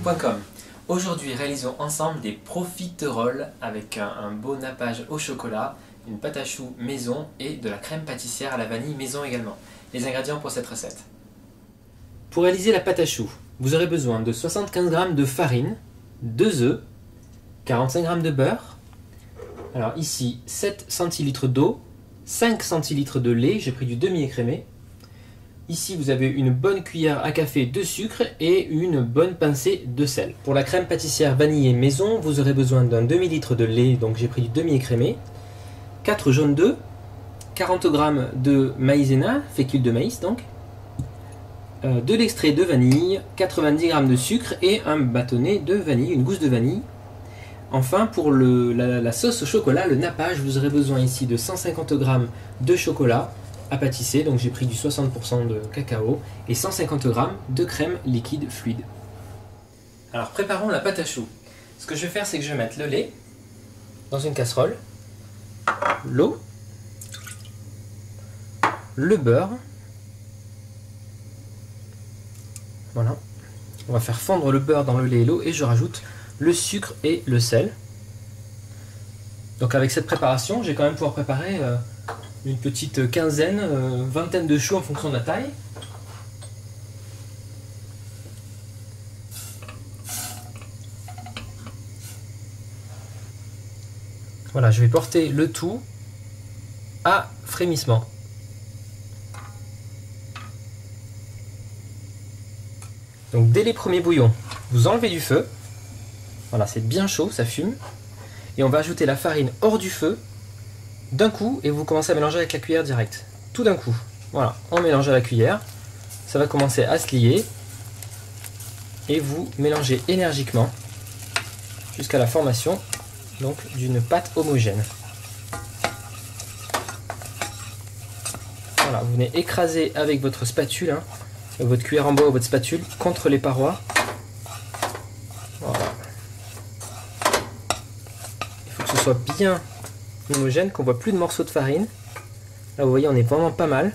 Cooking.com. Aujourd'hui, réalisons ensemble des profiteroles avec un beau nappage au chocolat, une pâte à choux maison et de la crème pâtissière à la vanille maison également. Les ingrédients pour cette recette. Pour réaliser la pâte à choux, vous aurez besoin de 75 g de farine, 2 œufs, 45 g de beurre. Alors ici, 7 centilitres d'eau, 5 centilitres de lait, j'ai pris du demi-écrémé. Ici, vous avez une bonne cuillère à café de sucre et une bonne pincée de sel. Pour la crème pâtissière vanillée maison, vous aurez besoin d'un demi-litre de lait, donc j'ai pris du demi-écrémé, 4 jaunes d'œufs, 40 g de maïzena, fécule de maïs donc, de l'extrait de vanille, 90 g de sucre et un bâtonnet de vanille, une gousse de vanille. Enfin, pour la sauce au chocolat, le nappage, vous aurez besoin ici de 150 g de chocolat à pâtisser, donc j'ai pris du 60% de cacao et 150 g de crème liquide fluide. Alors préparons la pâte à choux. Ce que je vais faire, c'est que je vais mettre le lait dans une casserole, l'eau, le beurre, voilà. On va faire fondre le beurre dans le lait et l'eau et je rajoute le sucre et le sel. Donc avec cette préparation, j'ai quand même pouvoir préparer une petite quinzaine, vingtaine de choux en fonction de la taille. Voilà, je vais porter le tout à frémissement. Donc dès les premiers bouillons, vous enlevez du feu. Voilà, c'est bien chaud, ça fume. Et on va ajouter la farine hors du feu d'un coup et vous commencez à mélanger avec la cuillère directe. Tout d'un coup. Voilà, on mélange à la cuillère. Ça va commencer à se lier. Et vous mélangez énergiquement jusqu'à la formation donc d'une pâte homogène. Voilà, vous venez écraser avec votre spatule, hein, votre cuillère en bois ou votre spatule contre les parois. Voilà. Il faut que ce soit bien homogène, qu'on voit plus de morceaux de farine. Là vous voyez, on est vraiment pas mal.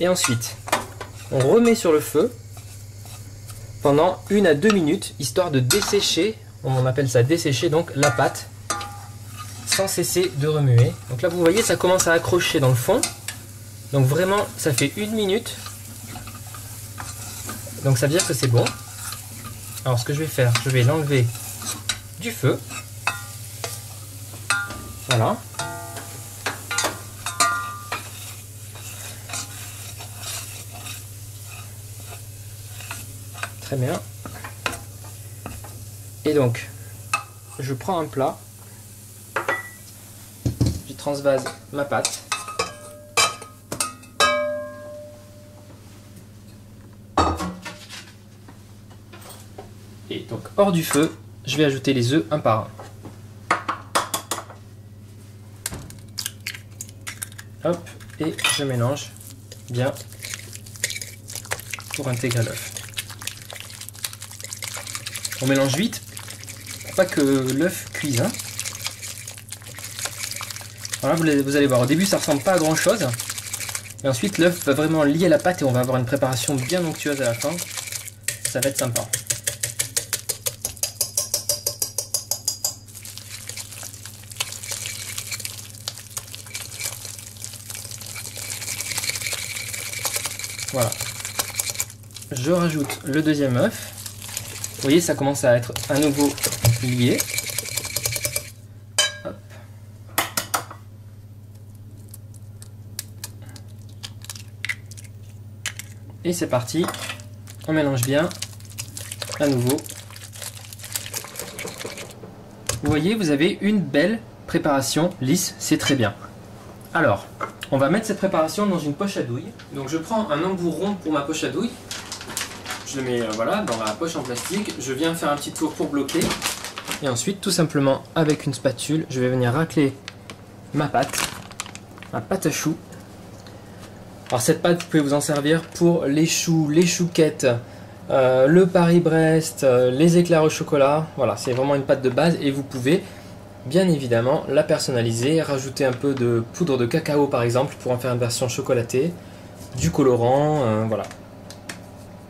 Et ensuite, on remet sur le feu pendant 1 à 2 minutes, histoire de dessécher, on appelle ça dessécher donc la pâte, sans cesser de remuer. Donc là vous voyez, ça commence à accrocher dans le fond. Donc vraiment, ça fait 1 minute. Donc ça veut dire que c'est bon. Alors ce que je vais faire, je vais l'enlever du feu. Voilà. Très bien. Et donc, je prends un plat. Je transvase ma pâte. Et donc, hors du feu, je vais ajouter les œufs un par un. Hop, et je mélange bien pour intégrer l'œuf. On mélange vite pour pas que l'œuf cuise. Hein. Voilà, vous allez voir, au début ça ressemble pas à grand chose. Et ensuite l'œuf va vraiment lier la pâte et on va avoir une préparation bien onctueuse à la fin. Ça va être sympa. Voilà. Je rajoute le deuxième œuf. Vous voyez, ça commence à être à nouveau lié. Hop. Et c'est parti. On mélange bien. À nouveau. Vous voyez, vous avez une belle préparation lisse. C'est très bien. Alors, on va mettre cette préparation dans une poche à douille. Donc je prends un embout rond pour ma poche à douille. Je le mets voilà, dans la poche en plastique. Je viens faire un petit tour pour bloquer. Et ensuite, tout simplement, avec une spatule, je vais venir racler ma pâte à choux. Alors cette pâte, vous pouvez vous en servir pour les choux, les chouquettes, le Paris-Brest, les éclairs au chocolat. Voilà, c'est vraiment une pâte de base et vous pouvez bien évidemment la personnaliser, rajouter un peu de poudre de cacao par exemple pour en faire une version chocolatée, du colorant, voilà.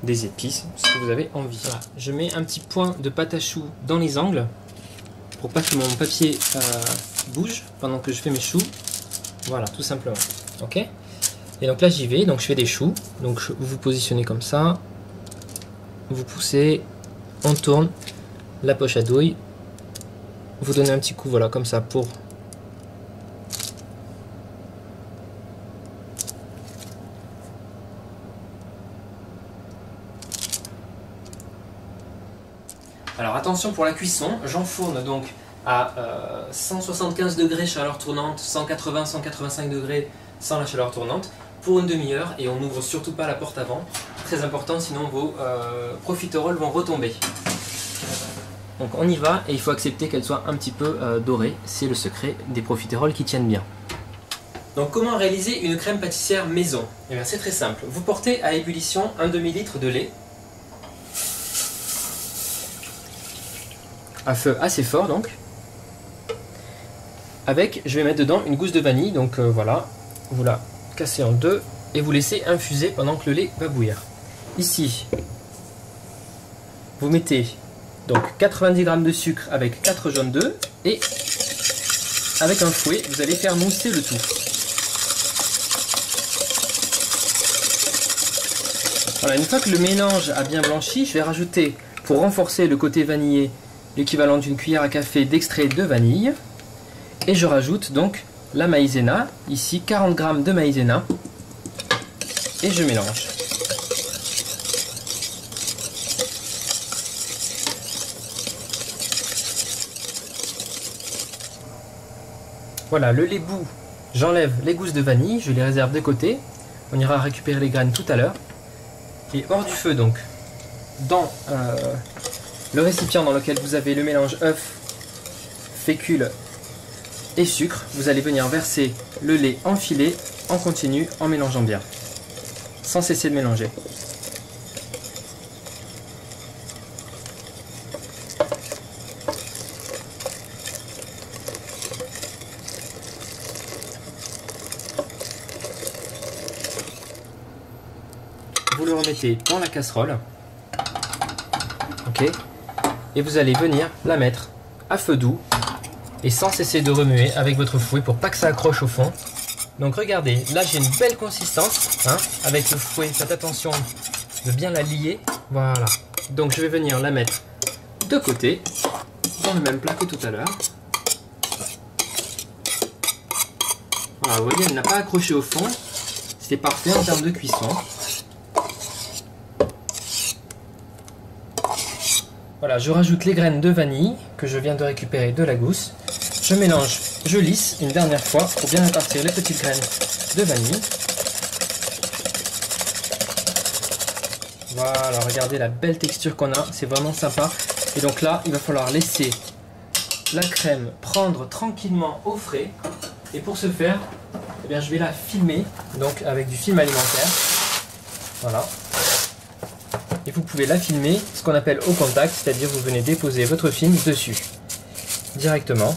des épices, ce que vous avez envie. Voilà. Je mets un petit point de pâte à choux dans les angles pour pas que mon papier bouge pendant que je fais mes choux. Voilà, tout simplement. Ok. Et donc là j'y vais, donc je fais des choux. Donc vous vous positionnez comme ça, vous poussez, on tourne la poche à douille, vous donnez un petit coup, voilà, comme ça pour alors attention pour la cuisson, j'enfourne donc à 175 degrés chaleur tournante, 180-185 degrés sans la chaleur tournante pour une demi-heure et on n'ouvre surtout pas la porte avant, très important sinon vos profiteroles vont retomber. Donc on y va et il faut accepter qu'elles soient un petit peu dorées, c'est le secret des profiteroles qui tiennent bien. Donc comment réaliser une crème pâtissière maison? Eh bien c'est très simple, vous portez à ébullition un demi-litre de lait à feu assez fort donc. Avec, je vais mettre dedans une gousse de vanille, donc voilà, vous la cassez en deux et vous laissez infuser pendant que le lait va bouillir. Ici, vous mettez donc 90 g de sucre avec 4 jaunes d'œufs et avec un fouet, vous allez faire mousser le tout. Voilà, une fois que le mélange a bien blanchi, je vais rajouter, pour renforcer le côté vanillé, l'équivalent d'une cuillère à café d'extrait de vanille. Et je rajoute donc la maïzena, ici 40 g de maïzena, et je mélange. Voilà, le lait bout, j'enlève les gousses de vanille, je les réserve de côté. On ira récupérer les graines tout à l'heure. Et hors du feu donc, dans le récipient dans lequel vous avez le mélange œuf, fécule et sucre, vous allez venir verser le lait enfilé en continu en mélangeant bien, sans cesser de mélanger. Vous le remettez dans la casserole, ok, et vous allez venir la mettre à feu doux et sans cesser de remuer avec votre fouet pour pas que ça accroche au fond. Donc regardez, là j'ai une belle consistance, hein, avec le fouet, faites attention de bien la lier, voilà. Donc je vais venir la mettre de côté, dans le même plat que tout à l'heure. Voilà, vous voyez, elle n'a pas accroché au fond, c'est parfait en termes de cuisson. Voilà, je rajoute les graines de vanille que je viens de récupérer de la gousse. Je mélange, je lisse une dernière fois pour bien répartir les petites graines de vanille. Voilà, regardez la belle texture qu'on a, c'est vraiment sympa. Et donc là, il va falloir laisser la crème prendre tranquillement au frais. Et pour ce faire, eh bien, je vais la filmer donc avec du film alimentaire. Voilà. Et vous pouvez la filmer, ce qu'on appelle au contact, c'est-à-dire vous venez déposer votre film dessus directement.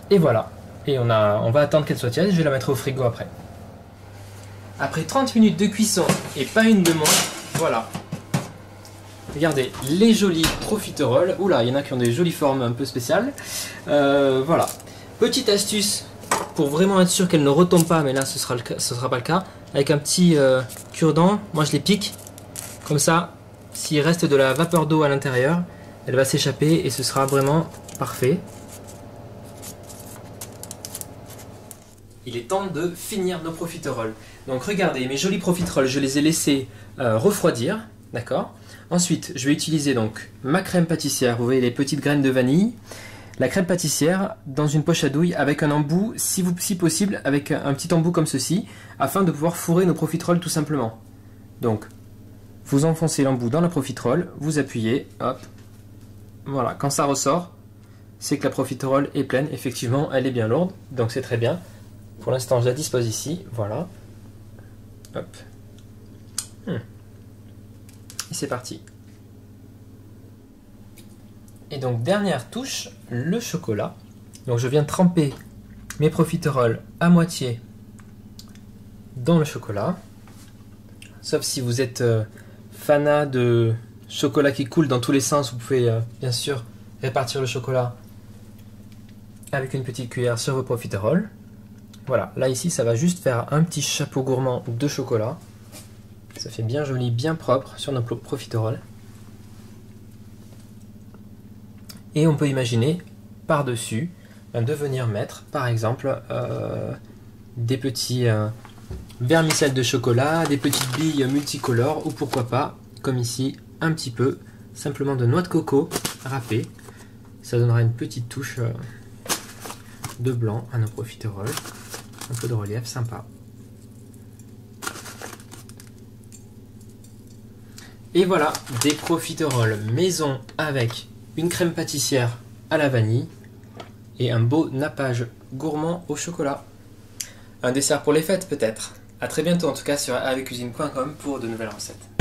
Et voilà. Et on va attendre qu'elle soit tiède et je vais la mettre au frigo après. Après 30 minutes de cuisson et pas une de moins, voilà. Regardez, les jolies profiteroles. Oula, il y en a qui ont des jolies formes un peu spéciales. Voilà. Petite astuce pour vraiment être sûr qu'elle ne retombe pas, mais là ce sera pas le cas. Avec un petit cure-dent, moi je les pique. Comme ça, s'il reste de la vapeur d'eau à l'intérieur, elle va s'échapper et ce sera vraiment parfait. Il est temps de finir nos profiteroles. Donc regardez, mes jolis profiteroles, je les ai laissés refroidir, d'accord. Ensuite, je vais utiliser donc ma crème pâtissière, vous voyez les petites graines de vanille, la crème pâtissière dans une poche à douille avec un embout, si possible, avec un petit embout comme ceci, afin de pouvoir fourrer nos profiteroles tout simplement. Donc, vous enfoncez l'embout dans la profiterole, vous appuyez, hop, voilà, quand ça ressort, c'est que la profiterole est pleine, effectivement, elle est bien lourde, donc c'est très bien. Pour l'instant, je la dispose ici, voilà. Hop. Et c'est parti. Et donc, dernière touche, le chocolat. Donc, je viens tremper mes profiteroles à moitié dans le chocolat. Sauf si vous êtes fanat de chocolat qui coule dans tous les sens, vous pouvez bien sûr répartir le chocolat avec une petite cuillère sur vos profiteroles. Voilà, là ici ça va juste faire un petit chapeau gourmand de chocolat. Ça fait bien joli, bien propre sur nos profiteroles. Et on peut imaginer par-dessus de venir mettre par exemple des petits vermicelles de chocolat, des petites billes multicolores ou pourquoi pas, comme ici, un petit peu simplement de noix de coco râpée. Ça donnera une petite touche de blanc à nos profiteroles. Un peu de relief sympa. Et voilà, des profiteroles maison avec une crème pâtissière à la vanille et un beau nappage gourmand au chocolat. Un dessert pour les fêtes peut-être. A très bientôt en tout cas sur avcuisine.com pour de nouvelles recettes.